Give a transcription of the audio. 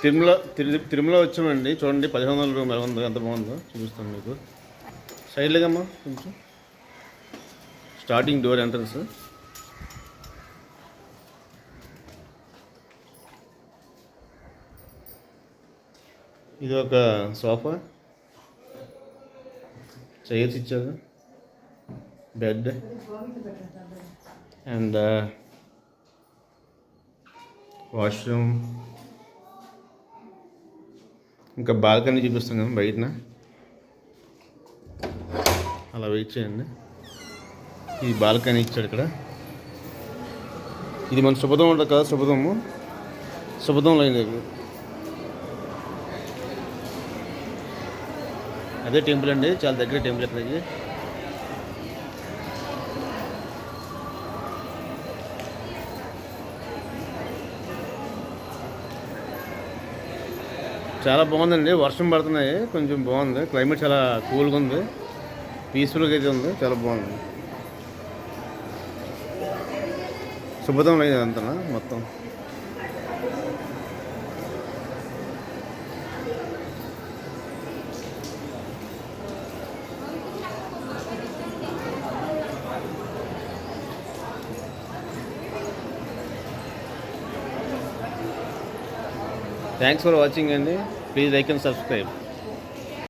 తిరుమల వచ్చామండి. చూడండి 1500 రూమ్ ఎలా ఉందో, ఎంత బాగుందో చూపిస్తాను మీకు. సైడ్లేగమ్మా కొంచెం. Starting door entrance. ఇది ఒక సోఫా, చైర్స్ ఇచ్చారు, బెడ్ అండ్ వాష్రూమ్. ఇంకా బాల్కనీ చూపిస్తాను బయటన. అలా వెయిట్ చేయండి. ఈ బాల్కనీ ఇచ్చాడు ఇక్కడ. ఇది మన శుభదం ఉంటుంది కదా, శుభదంలో అయింది. అదే టెంపుల్ అండి, చాలా దగ్గర టెంపుల్ ఇక్కడికి. చాలా బాగుందండి. వర్షం పడుతున్నాయి, కొంచెం బాగుంది క్లైమేట్, చాలా కూల్గా ఉంది, పీస్ఫుల్గా అయితే ఉంది, చాలా బాగుంది. శుభదం లేదు అంతా మొత్తం. థ్యాంక్స్ ఫర్ వాచింగ్ అండి. Please like and subscribe.